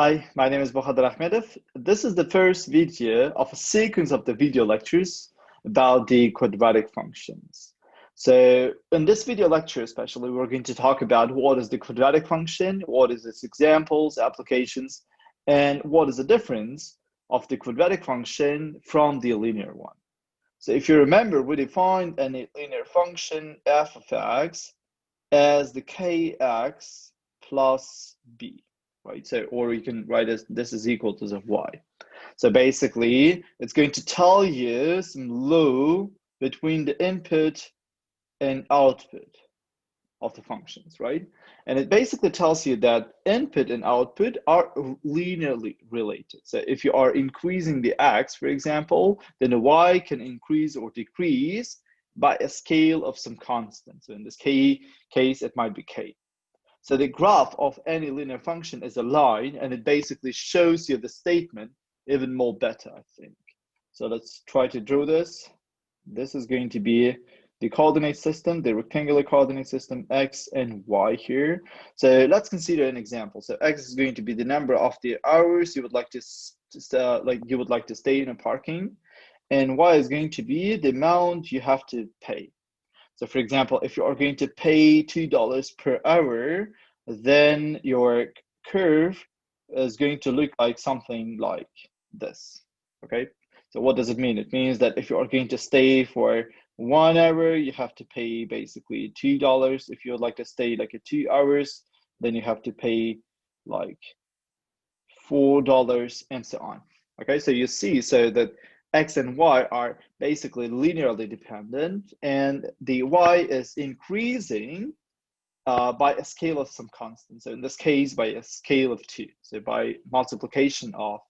Hi, my name is dr.ahmath. This is the first video of a sequence of the video lectures about the quadratic functions. So in this video lecture especially, we're going to talk about what is the quadratic function, what is its examples, applications, and what is the difference of the quadratic function from the linear one. So if you remember, we defined a linear function f of x as the kx plus b, right? So, or you can write this is equal to the y. So basically, it's going to tell you some law between the input and output of the functions, right? And it basically tells you that input and output are linearly related. So if you are increasing the x, for example, then the y can increase or decrease by a scale of some constant. So in this case, it might be k. So the graph of any linear function is a line, and it basically shows you the statement even more better, I think. So let's try to draw this. This is going to be the coordinate system, the rectangular coordinate system, x and y here. So let's consider an example. So x is going to be the number of the hours you would like to stay in a parking, and y is going to be the amount you have to pay. So for example, if you are going to pay $2 per hour, then your curve is going to look like something like this, okay? So what does it mean? It means that if you are going to stay for 1 hour, you have to pay basically $2. If you would like to stay like 2 hours, then you have to pay like $4 and so on. Okay, so you see, so that x and y are basically linearly dependent, and the y is increasing by a scale of some constant. So in this case, by a scale of 2. So by multiplication of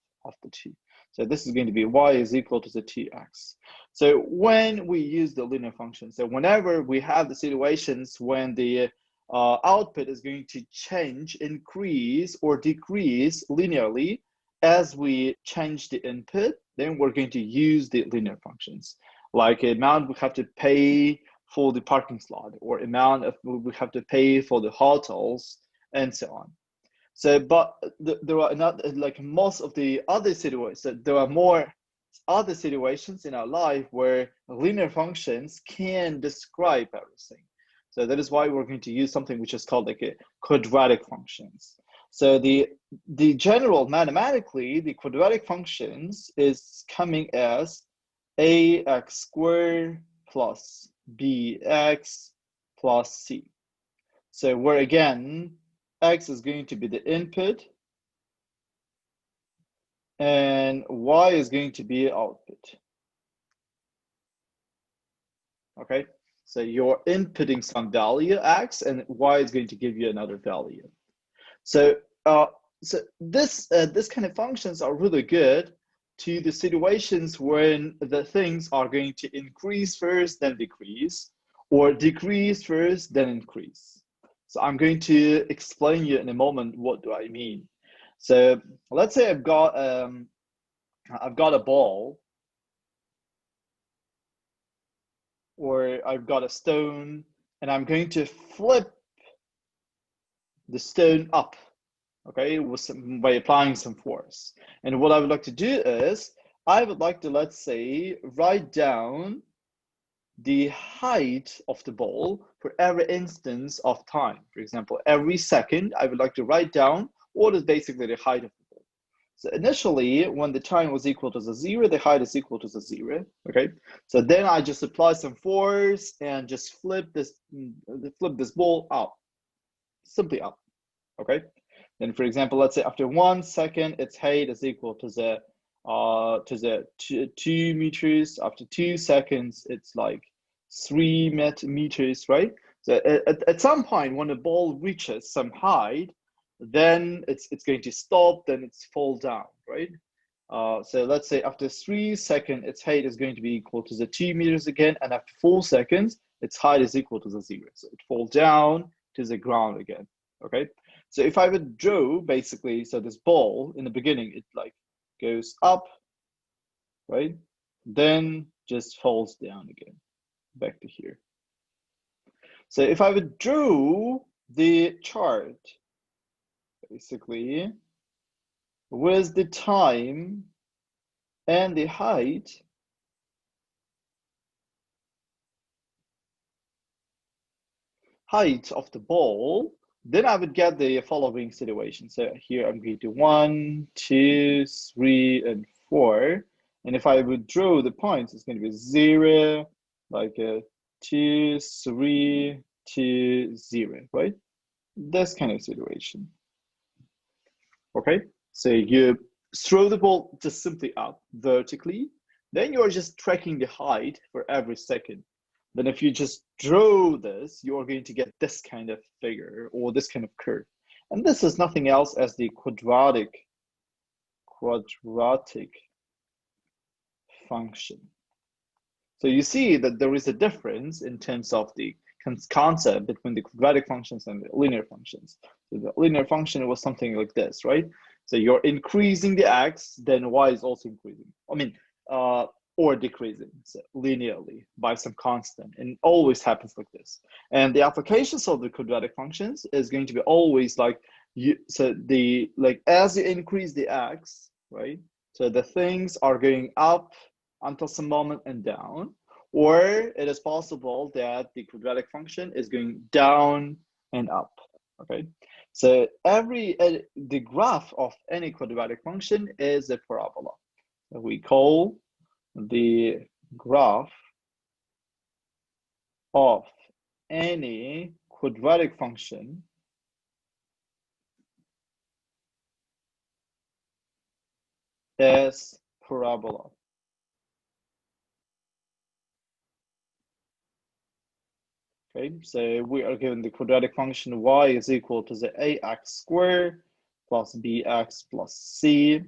the 2. So this is going to be y is equal to the 2x. So when we use the linear function, so whenever we have the situations when the output is going to change, increase or decrease linearly as we change the input, then we're going to use the linear functions. Like amount we have to pay for the parking slot, or amount of we have to pay for the hotels, and so on. So, but there are not like most of the other situations. So there are more other situations in our life where linear functions can describe everything. So that is why we're going to use something which is called like a quadratic functions. So the general mathematically, the quadratic functions is coming as ax squared plus bx plus c. So where again, x is going to be the input and y is going to be output. Okay, so you're inputting some value x, and y is going to give you another value. So this kind of functions are really good to the situations when the things are going to increase first, then decrease, or decrease first, then increase. So I'm going to explain you in a moment what do I mean. So let's say I've got a ball, or I've got a stone, and I'm going to flip the stone up, okay, by applying some force. And what I would like to do is, I would like to, let's say, write down the height of the ball for every instance of time. For example, every second, I would like to write down what is basically the height of the ball. So initially, when the time was equal to the 0, the height is equal to the 0, okay? So then I just apply some force and just flip this ball up, simply up, okay? Then, for example, let's say after 1 second, its height is equal to the 2 meters. After 2 seconds, it's like 3 meters, right? So at some point, when the ball reaches some height, then it's going to stop, then it's fall down, right? So let's say after 3 seconds, its height is going to be equal to the 2 meters again, and after 4 seconds, its height is equal to the 0. So it falls down to the ground again, okay? So if I would draw basically, so this ball in the beginning, it like goes up, right? Then just falls down again, back to here. So if I would draw the chart, basically, with the time and the height of the ball, then I would get the following situation. So here I'm going to 1, 2, 3, and 4. And if I would draw the points, it's going to be 0, like a 2, 3, 2, 0, right? This kind of situation. Okay, so you throw the ball just simply up vertically, then you're just tracking the height for every second. Then if you just draw this, you're going to get this kind of figure or this kind of curve. And this is nothing else as the quadratic function. So you see that there is a difference in terms of the concept between the quadratic functions and the linear functions. So the linear function was something like this, right? So you're increasing the x, then y is also increasing. I mean, or decreasing, so linearly by some constant, and it always happens like this. And the applications of the quadratic functions is going to be always like as you increase the x, right? So the things are going up until some moment and down, or it is possible that the quadratic function is going down and up. Okay, so the graph of any quadratic function is a parabola. We call the graph of any quadratic function as parabola. Okay, so we are given the quadratic function y is equal to the ax squared plus bx plus c.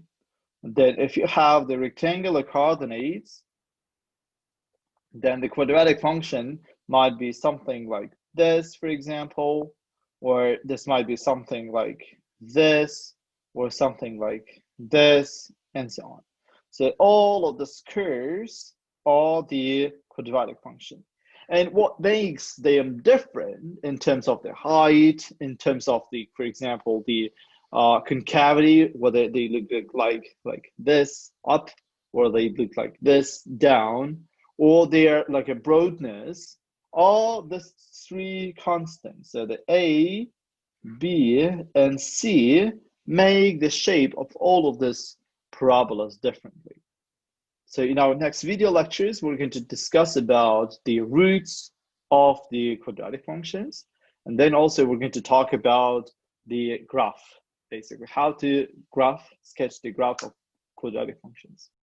Then if you have the rectangular coordinates, then the quadratic function might be something like this, for example, or this might be something like this, or something like this, and so on. So all of the curves are the quadratic function. And what makes them different in terms of their height, in terms of the, for example, the concavity, whether they look like this up, or they look like this down, or they're like a broadness, all the three constants, so the A, B, and C, make the shape of all of these parabolas differently. So in our next video lectures, we're going to discuss about the roots of the quadratic functions. And then also we're going to talk about the graph, basically how to sketch the graph of quadratic functions.